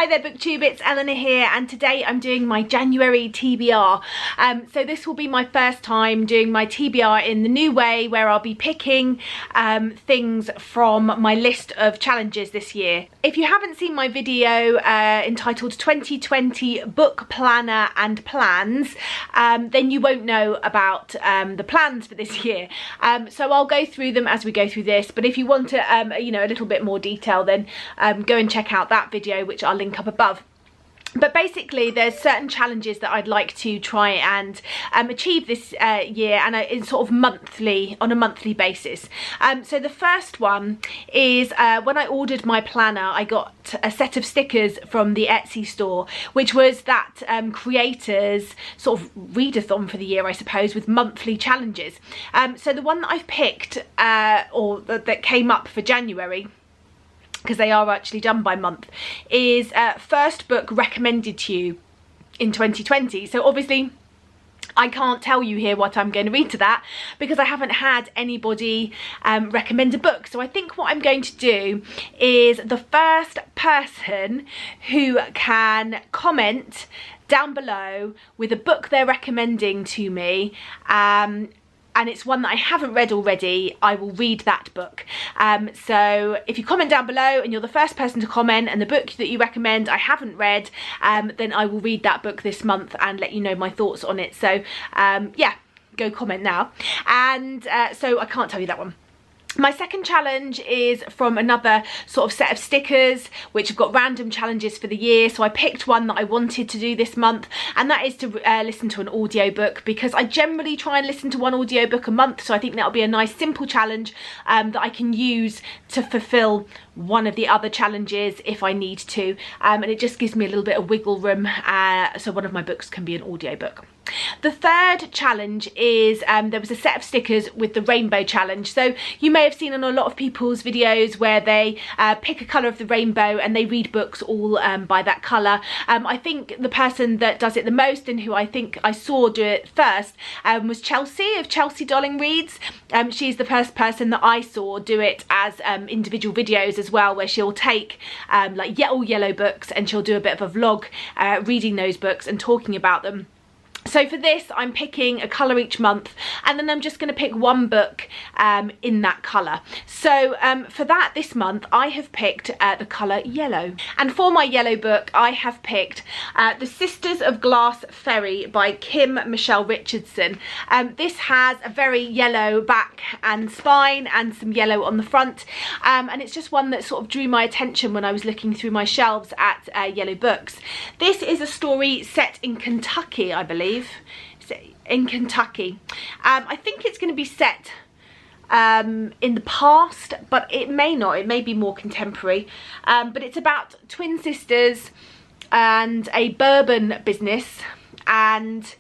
Hi there BookTube, it's Eleanor here, and today I'm doing my January TBR. So this will be my first time doing my TBR in the new way, where I'll be picking things from my list of challenges this year. If you haven't seen my video entitled 2020 Book Planner and Plans, then you won't know about the plans for this year. So I'll go through them as we go through this, but if you want to, you know, a little bit more detail, then go and check out that video, which I'll link up above. But basically there's certain challenges that I'd like to try and achieve this year, and in sort of on a monthly basis. So the first one is when I ordered my planner, I got a set of stickers from the Etsy store, which was that creators sort of readathon for the year, I suppose, with monthly challenges. So the one that I've picked, or that came up for January, because they are actually done by month, is first book recommended to you in 2020. So obviously I can't tell you here what I'm going to read to that, because I haven't had anybody recommend a book. So I think what I'm going to do is the first person who can comment down below with a book they're recommending to me, and it's one that I haven't read already, I will read that book. So if you comment down below and you're the first person to comment, and the book that you recommend I haven't read, then I will read that book this month and let you know my thoughts on it. So yeah, go comment now. And so I can't tell you that one. My second challenge is from another sort of set of stickers, which have got random challenges for the year. So I picked one that I wanted to do this month, and that is to listen to an audiobook, because I generally try and listen to one audiobook a month. So I think that'll be a nice simple challenge that I can use to fulfill one of the other challenges if I need to. And it just gives me a little bit of wiggle room, so one of my books can be an audiobook. The third challenge is there was a set of stickers with the rainbow challenge. So you may have seen on a lot of people's videos where they pick a colour of the rainbow and they read books all by that colour. I think the person that does it the most, and who I think I saw do it first, was Chelsea of Chelsea Dolling Reads. She's the first person that I saw do it as individual videos as well, where she'll take like all yellow books, and she'll do a bit of a vlog reading those books and talking about them. So for this, I'm picking a colour each month, and then I'm just going to pick one book in that colour. So for that, this month, I have picked the colour yellow. And for my yellow book, I have picked The Sisters of Glass Ferry by Kim Michelle Richardson. This has a very yellow back and spine, and some yellow on the front. And it's just one that sort of drew my attention when I was looking through my shelves at yellow books. This is a story set in Kentucky, I believe. In Kentucky. I think it's going to be set in the past, but it may not. It may be more contemporary. But it's about twin sisters and a bourbon business, and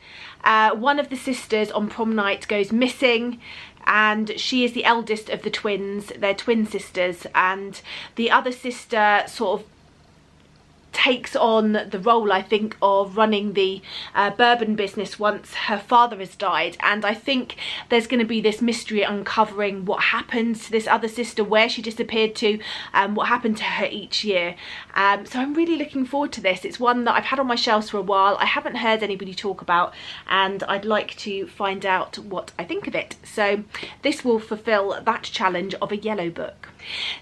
one of the sisters on prom night goes missing, and she is the eldest of the twins. They're twin sisters, and the other sister sort of takes on the role, I think, of running the bourbon business once her father has died. And I think there's going to be this mystery uncovering what happened to this other sister, where she disappeared to, what happened to her each year. So I'm really looking forward to this. It's one that I've had on my shelves for a while. I haven't heard anybody talk about, and I'd like to find out what I think of it. So this will fulfill that challenge of a yellow book.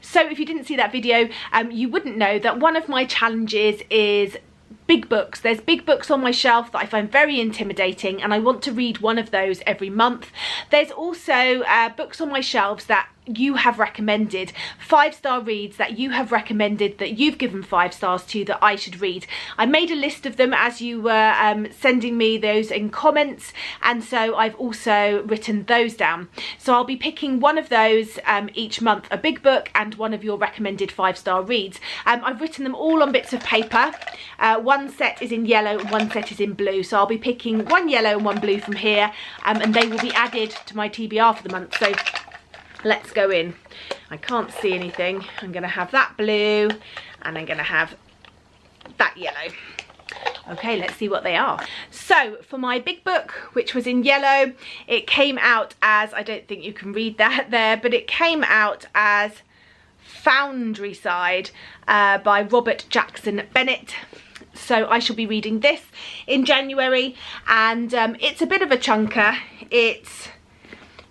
So if you didn't see that video, you wouldn't know that one of my challenges is big books. There's big books on my shelf that I find very intimidating, and I want to read one of those every month. There's also books on my shelves that you have recommended, 5-star reads that you have recommended, that you've given 5 stars to, that I should read. I made a list of them as you were sending me those in comments, and so I've also written those down. So I'll be picking one of those each month, a big book and one of your recommended 5-star reads. I've written them all on bits of paper. One set is in yellow and one set is in blue, so I'll be picking one yellow and one blue from here, and they will be added to my TBR for the month. So let's go in. I can't see anything. I'm going to have that blue, and I'm going to have that yellow. Okay, let's see what they are. So for my big book, which was in yellow, it came out as, I don't think you can read that there, but it came out as Foundry Side by Robert Jackson Bennett. So I shall be reading this in January, and it's a bit of a chunker. It's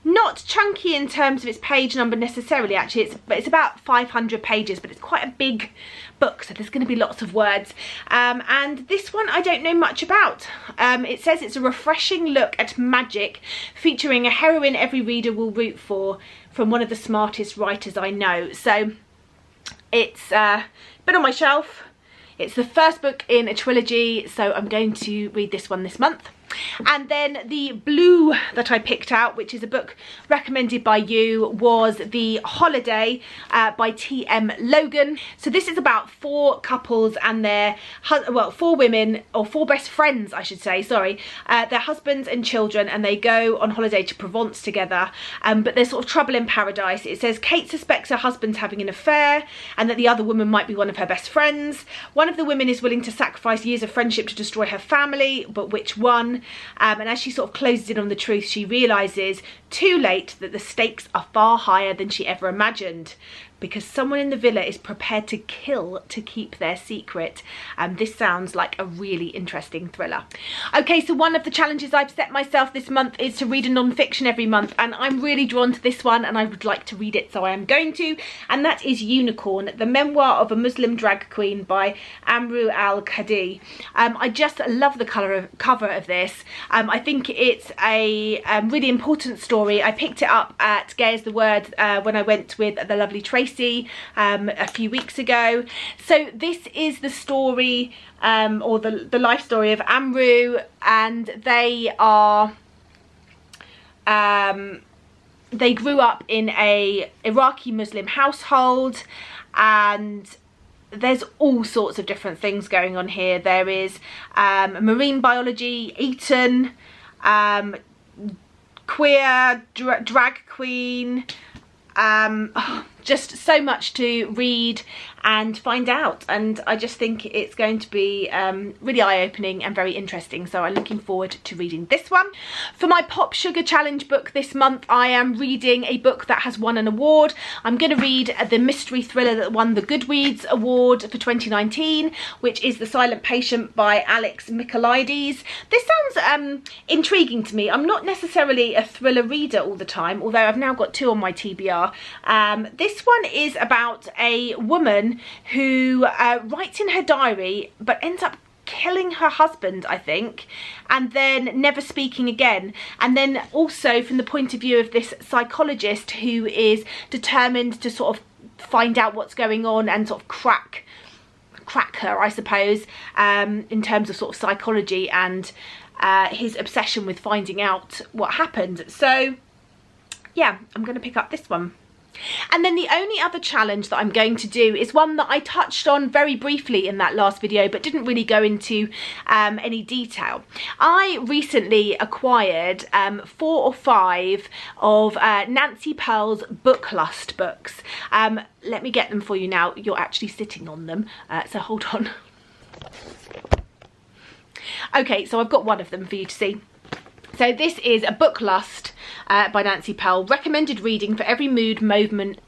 not chunky in terms of its page number necessarily, actually, it's about 500 pages, but it's quite a big book, so there's going to be lots of words. And this one I don't know much about. It says it's a refreshing look at magic, featuring a heroine every reader will root for, from one of the smartest writers I know. So it's been on my shelf. It's the first book in a trilogy, so I'm going to read this one this month. And then the blue that I picked out, which is a book recommended by you, was The Holiday by T.M. Logan. So this is about 4 couples and their, well, 4 women, or 4 best friends I should say, sorry, their husbands and children, and they go on holiday to Provence together, but there's sort of trouble in paradise. It says Kate suspects her husband's having an affair and that the other woman might be one of her best friends. One of the women is willing to sacrifice years of friendship to destroy her family, but which one? And as she sort of closes in on the truth, she realises too late that the stakes are far higher than she ever imagined, because someone in the villa is prepared to kill to keep their secret. This sounds like a really interesting thriller. Okay, so one of the challenges I've set myself this month is to read a non-fiction every month, and I'm really drawn to this one and I would like to read it, so I am going to, and that is Unicorn, the memoir of a Muslim drag queen by Amru Al-Qadi. I just love the cover of this. I think it's a really important story. I picked it up at Gay as the Word when I went with the lovely Tracy a few weeks ago. So this is the story or the life story of Amru, and they are they grew up in a Iraqi Muslim household, and there's all sorts of different things going on here. There is marine biology, Eton, queer, drag queen, just so much to read and find out, and I just think it's going to be really eye-opening and very interesting, so I'm looking forward to reading this one. For my Pop Sugar Challenge book this month, I am reading a book that has won an award. I'm going to read the mystery thriller that won the Goodreads Award for 2019, which is The Silent Patient by Alex Michaelides. This sounds intriguing to me. I'm not necessarily a thriller reader all the time, although I've now got 2 on my TBR. This one is about a woman who writes in her diary but ends up killing her husband, I think, and then never speaking again. And then also from the point of view of this psychologist who is determined to sort of find out what's going on and sort of crack her, I suppose, in terms of sort of psychology and his obsession with finding out what happened. So yeah, I'm going to pick up this one. And then the only other challenge that I'm going to do is one that I touched on very briefly in that last video but didn't really go into any detail. I recently acquired 4 or 5 of Nancy Pearl's Book Lust books. Let me get them for you now. You're actually sitting on them, so hold on. Okay, so I've got one of them for you to see. So this is a Book Lust by Nancy Pearl, recommended reading for every mood, moment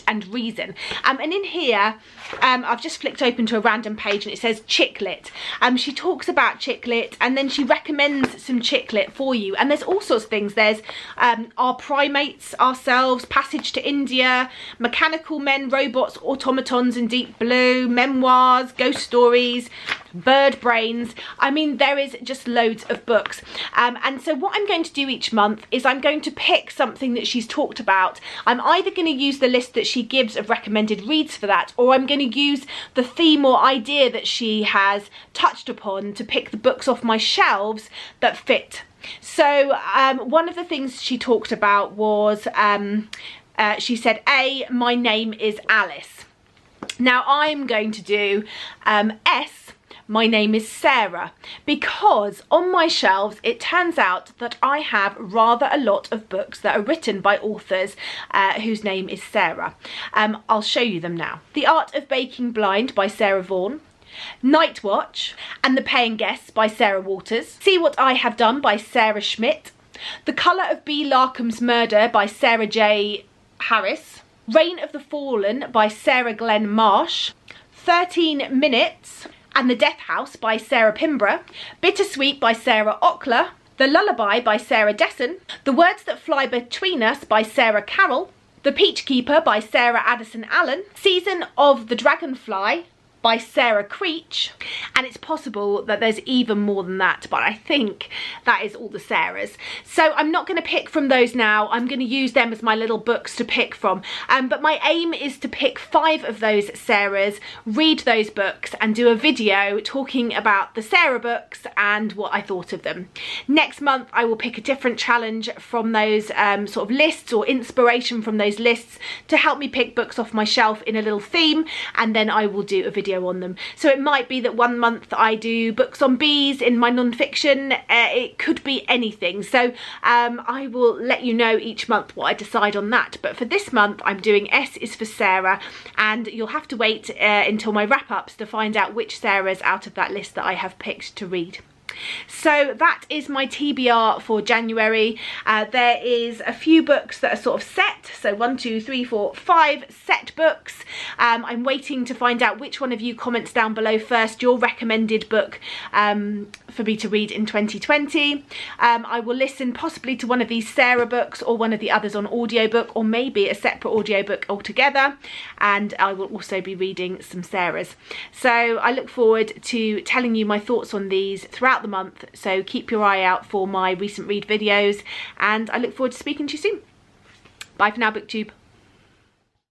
and reason. And in here, I've just flicked open to a random page and it says chick lit. She talks about chick lit and then she recommends some chick lit for you. And there's all sorts of things. There's Our Primates, Ourselves, Passage to India, Mechanical Men, Robots, Automatons in Deep Blue, Memoirs, Ghost Stories, Bird Brains. I mean, there is just loads of books. And so what I'm going to do each month is I'm going to pick something that she's talked about. I'm either going to use the list that she gives of recommended reads for that, or I'm going to use the theme or idea that she has touched upon to pick the books off my shelves that fit. So one of the things she talked about was, she said, my name is Alice. Now I'm going to do S, my name is Sarah, because on my shelves it turns out that I have rather a lot of books that are written by authors whose name is Sarah. I'll show you them now. The Art of Baking Blind by Sarah Vaughan, Night Watch and The Paying Guests by Sarah Waters, See What I Have Done by Sarah Schmidt, The Colour of B. Larkham's Murder by Sarah J. Harris, Reign of the Fallen by Sarah Glenn Marsh, 13 Minutes and the Death House by Sarah Pimborough, Bittersweet by Sarah Ockler, The Lullaby by Sarah Desson, The Words That Fly Between Us by Sarah Carroll, The Peach Keeper by Sarah Addison Allen, Season of the Dragonfly by Sarah Creech, and it's possible that there's even more than that, but I think that is all the Sarahs. So I'm not going to pick from those now. I'm going to use them as my little books to pick from, but my aim is to pick 5 of those Sarahs, read those books and do a video talking about the Sarah books and what I thought of them. Next month I will pick a different challenge from those sort of lists, or inspiration from those lists, to help me pick books off my shelf in a little theme, and then I will do a video on them. So it might be that one month I do books on bees in my non-fiction. It could be anything, so I will let you know each month what I decide on that. But for this month I'm doing S is for Sarah, and you'll have to wait until my wrap-ups to find out which Sarahs out of that list that I have picked to read. So that is my TBR for January. There is a few books that are sort of set, so 1, 2, 3, 4, 5 set books. I'm waiting to find out which one of you comments down below first your recommended book for me to read in 2020. I will listen possibly to one of these Sarah books or one of the others on audiobook, or maybe a separate audiobook altogether, and I will also be reading some Sarahs. So I look forward to telling you my thoughts on these throughout the month, so keep your eye out for my recent read videos, and I look forward to speaking to you soon. Bye for now, BookTube.